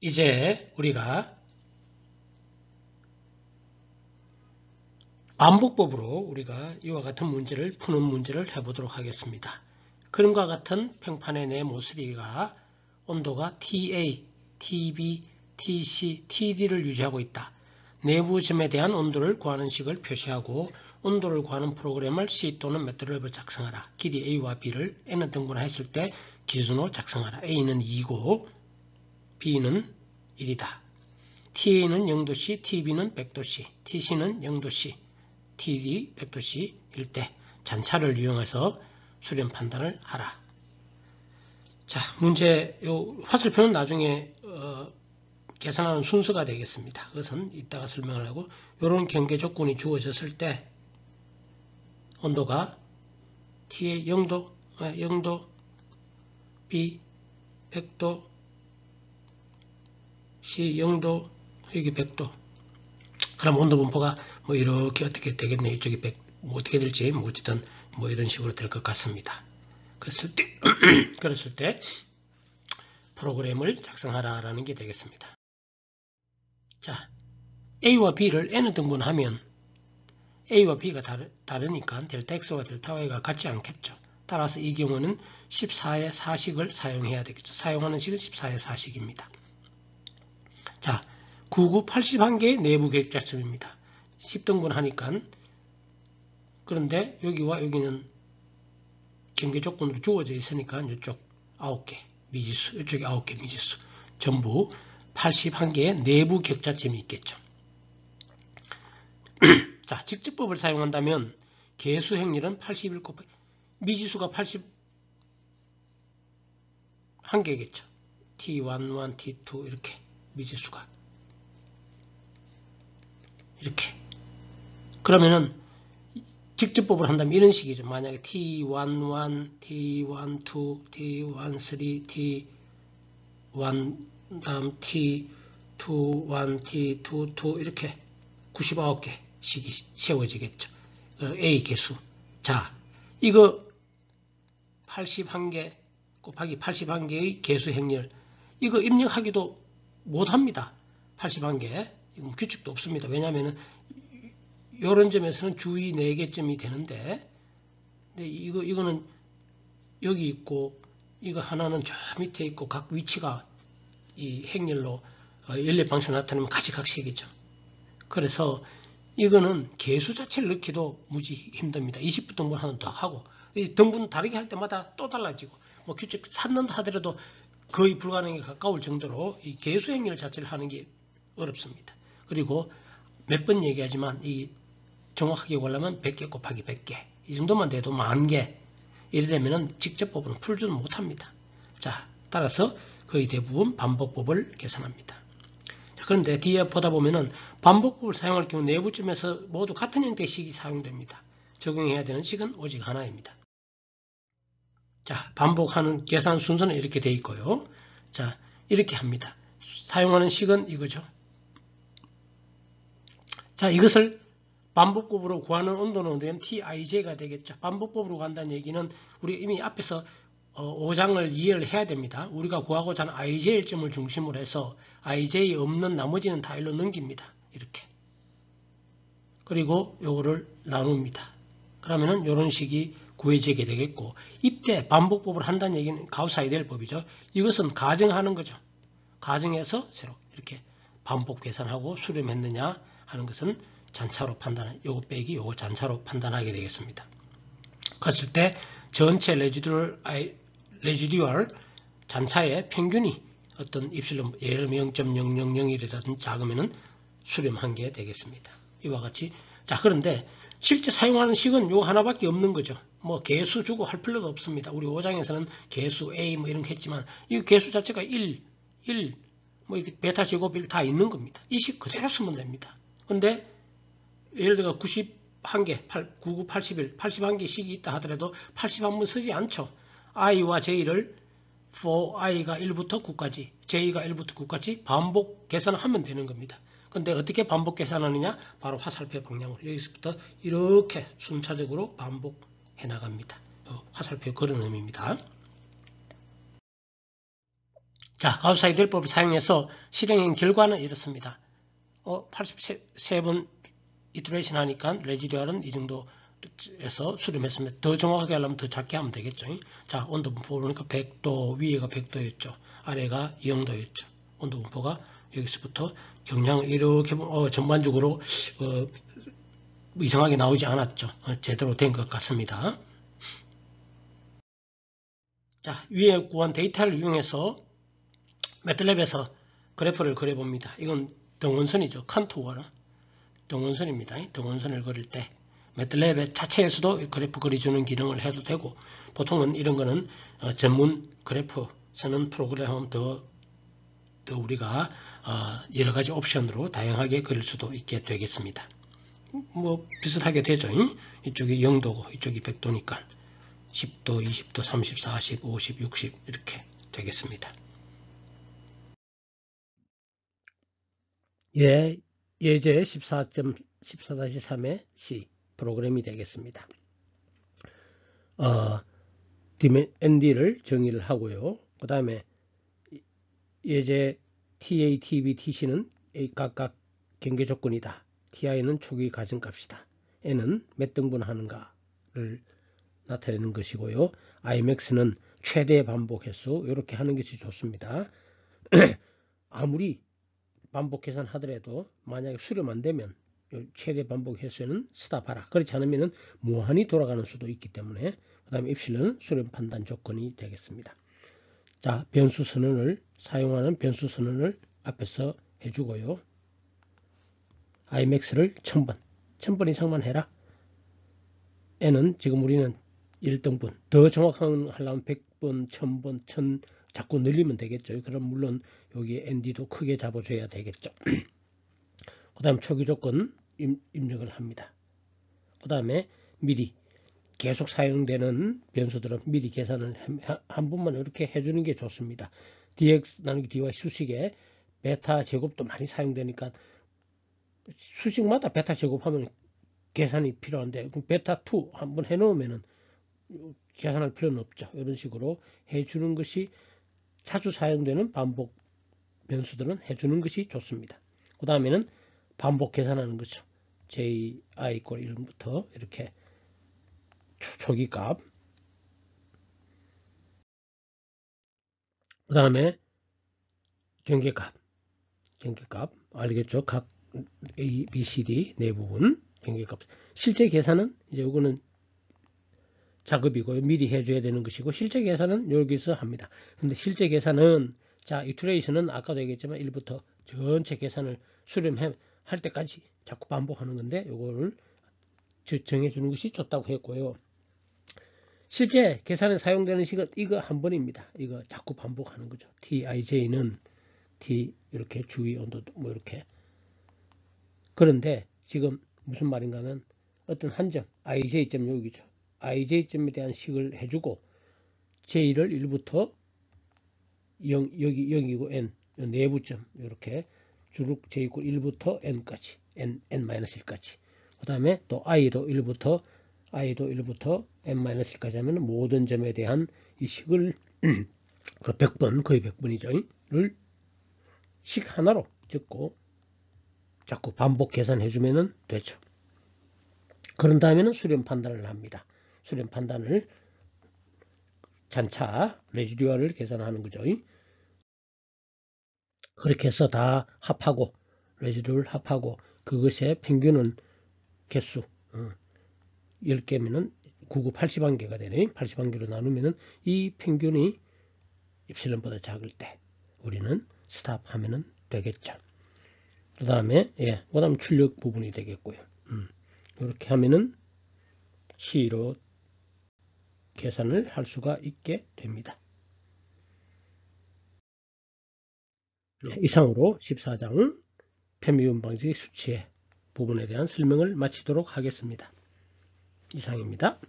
이제 우리가 반복법으로 우리가 이와 같은 문제를 푸는 문제를 해보도록 하겠습니다. 그림과 같은 평판의 네모3가 온도가 TA, TB, TC, TD를 유지하고 있다. 내부 점에 대한 온도를 구하는 식을 표시하고 온도를 구하는 프로그램을 C 또는 매트랩을 작성하라. 길이 A와 B를 N은 등분했을 때 기준으로 작성하라. A는 2고 B는 1이다. TA는 0도C, TB는 100도C, TC는 0도C, TD 100도C일 때 잔차를 이용해서 수렴 판단을 하라. 자, 문제 요 화살표는 나중에 계산하는 순서가 되겠습니다. 그것은 이따가 설명을 하고 이런 경계 조건이 주어졌을 때 온도가 T의 0도, B 100도, C 0도, 여기 100도. 그럼 온도 분포가 뭐 이렇게 어떻게 되겠네. 이쪽이 100, 뭐 어떻게 될지 뭐 어쨌든 뭐 이런 식으로 될 것 같습니다. 그랬을 때 프로그램을 작성하라라는 게 되겠습니다. 자, A와 B를 N을 등분하면 A와 B가 다르니까 델타 X와 델타 Y가 같지 않겠죠. 따라서 이 경우는 14의 4식을 사용해야 되겠죠. 사용하는 식은 14의 4식입니다. 자, 99, 81개의 내부 객자점입니다. 10등분 하니까 그런데 여기와 여기는 경계 조건으로 주어져 있으니까 이쪽 9개 미지수, 이쪽에 9개 미지수 전부 81개의 내부 격자점이 있겠죠. 자, 직접법을 사용한다면 개수 행렬은 81 곱하기 미지수가 81개겠죠. T11, T2 이렇게 미지수가 이렇게 그러면은 직접법을 한다면 이런 식이죠. 만약에 T11, T12, T13, T1 다음 T21, T22 이렇게 99개씩이 세워지겠죠. A 개수. 자, 이거 81개 곱하기 81개의 개수 행렬 이거 입력하기도 못합니다. 81개. 이건 규칙도 없습니다. 왜냐하면 이런 점에서는 주의 4개점이 되는데 이거는 여기 있고 이거 하나는 저 밑에 있고 각 위치가 이 행렬로 연립 방식으로 나타나면 가시각색이죠. 그래서 이거는 개수 자체를 넣기도 무지 힘듭니다. 20부 등분 하나 더 하고 등분 다르게 할 때마다 또 달라지고 뭐 규칙 찾는다 하더라도 거의 불가능에 가까울 정도로 이 개수 행렬 자체를 하는 게 어렵습니다. 그리고 몇 번 얘기하지만 이 정확하게 구하려면 100개 곱하기 100개 이 정도만 돼도 10,000개 이래 되면은 직접법은 풀지는 못합니다. 자, 따라서 거의 대부분 반복법을 계산합니다. 자, 그런데 뒤에 보다 보면은 반복법을 사용할 경우 내부점에서 모두 같은 형태의 식이 사용됩니다. 적용해야 되는 식은 오직 하나입니다. 자, 반복하는 계산 순서는 이렇게 되어 있고요. 자, 이렇게 합니다. 사용하는 식은 이거죠. 자, 이것을 반복법으로 구하는 온도는 되면 TIJ가 되겠죠. 반복법으로 간다는 얘기는 우리 이미 앞에서 5장을 이해를 해야 됩니다. 우리가 구하고자 하는 IJ점을 중심으로 해서 IJ 없는 나머지는 다 일로 넘깁니다. 이렇게. 그리고 요거를 나눕니다. 그러면은 이런 식이 구해지게 되겠고 이때 반복법을 한다는 얘기는 가우스 아이디얼 법이죠. 이것은 가정하는 거죠. 가정해서 새로 이렇게 반복 계산하고 수렴했느냐 하는 것은 잔차로 판단해, 요거 빼기, 요거 잔차로 판단하게 되겠습니다. 그랬을 때 전체 레지듀얼 잔차의 평균이 어떤 입실론, 예를 들면 0.000이라든지 작으면은 수렴한 게 되겠습니다. 이와 같이. 자, 그런데 실제 사용하는 식은 요 하나밖에 없는 거죠. 뭐 개수 주고 할 필요도 없습니다. 우리 5장에서는 개수 A 뭐 이런 거 했지만 이 개수 자체가 1, 뭐 이렇게 베타 제곱 1 다 있는 겁니다. 이 식 그대로 쓰면 됩니다. 근데 예를 들어 91개, 99, 81, 81개 식이 있다 하더라도 81번 쓰지 않죠. i와 j를 for i가 1부터 9까지, j가 1부터 9까지 반복 계산하면 되는 겁니다. 근데 어떻게 반복 계산하느냐? 바로 화살표 방향으로 여기서부터 이렇게 순차적으로 반복해 나갑니다. 화살표 그런 의미입니다. 자, 가우스-사이들법을 사용해서 실행한 결과는 이렇습니다. 83번 이터레이션 하니까 레지듀얼은 이 정도에서 수렴했으면 더 정확하게 하려면 더 작게 하면 되겠죠. 자, 온도 분포 보니까 100도, 위에가 100도였죠. 아래가 0도였죠. 온도 분포가 여기서부터 경량을 이렇게 전반적으로 이상하게 나오지 않았죠. 제대로 된 것 같습니다. 자, 위에 구한 데이터를 이용해서 매틀랩에서 그래프를 그려봅니다. 이건 등원선이죠. 컨투어는 등원선입니다. 등원선을 그릴 때 매틀랩 자체에서도 그래프 그려주는 기능을 해도 되고, 보통은 이런 거는 전문 그래프 쓰는 프로그램은 더 우리가 여러 가지 옵션으로 다양하게 그릴 수도 있게 되겠습니다. 뭐 비슷하게 되죠. 이쪽이 0도고 이쪽이 100도니까 10도, 20도, 30, 40, 50, 60 이렇게 되겠습니다. 예제 14.14-3의 C 프로그램이 되겠습니다. ND를 정의를 하고요. 그 다음에 예제 TA, TB, TC는 각각 경계 조건이다. TI는 초기 가정값이다. N은 몇 등분하는가를 나타내는 것이고요. Imax는 최대 반복 횟수, 이렇게 하는 것이 좋습니다. 아무리 반복 계산하더라도 만약에 수렴 안 되면 최대 반복 횟수는 스탑하라. 그렇지 않으면 무한히 돌아가는 수도 있기 때문에, 그 다음에 입실은 수렴 판단 조건이 되겠습니다. 자, 변수 선언을 사용하는 변수 선언을 앞에서 해주고요. Imax를 1000번 이상만 해라. N은 지금 우리는 1등분, 더 정확한 하려면 100번, 1000번, 1000 자꾸 늘리면 되겠죠. 그럼 물론 여기 ND도 크게 잡아줘야 되겠죠. 그 다음 초기 조건 입력을 합니다. 그 다음에 미리 계속 사용되는 변수들은 미리 계산을 한 번만 이렇게 해주는 게 좋습니다. dx 나누기 dy 수식에 베타 제곱도 많이 사용되니까 수식마다 베타 제곱하면 계산이 필요한데, 베타 2 한번 해놓으면 계산할 필요는 없죠. 이런 식으로 해주는 것이, 자주 사용되는 반복 변수들은 해주는 것이 좋습니다. 그 다음에는 반복 계산하는 거죠. ji 이꼴 1부터 이렇게 초기 값, 그 다음에 경계값 알겠죠? 각 A, B, C, D 네 부분 경계값. 실제 계산은 이제 이거는 작업이고 미리 해줘야 되는 것이고, 실제 계산은 여기서 합니다. 근데 실제 계산은, 자, 이터레이션은 아까도 얘기했지만 1부터 전체 계산을 수렴할 때까지 자꾸 반복하는 건데, 이거를 정해주는 것이 좋다고 했고요. 실제 계산에 사용되는 식은 이거 한 번입니다. 이거 자꾸 반복하는 거죠. TIJ는 T 이렇게 주위 온도 뭐 이렇게. 그런데 지금 무슨 말인가 하면 어떤 한점 IJ점 여기죠. IJ점에 대한 식을 해주고 J를 1부터 0, 여기 0이고 N 내부점 이렇게 주룩 J 이꼴 1부터 N까지 N-1까지, 그 다음에 또 I도 1부터 N-1까지 하면 모든 점에 대한 이 식을 그 100번, 거의 100번이죠. 를 식 하나로 적고 자꾸 반복 계산해주면 되죠. 그런 다음에는 수렴 판단을 합니다. 수렴 판단을 잔차 레지듀얼을 계산하는 거죠. 그렇게 해서 다 합하고 레지듀얼 합하고 그것의 평균은 개수 10개면은 99, 80한개가 되네. 80한개로 나누면은 이 평균이 입실론보다 작을 때 우리는 스탑하면은 되겠죠. 그 다음에 그다음 출력 부분이 되겠고요. 이렇게 하면은 C로 계산을 할 수가 있게 됩니다. 이상으로 14장 편미분 방식 수치의 부분에 대한 설명을 마치도록 하겠습니다. 이상입니다.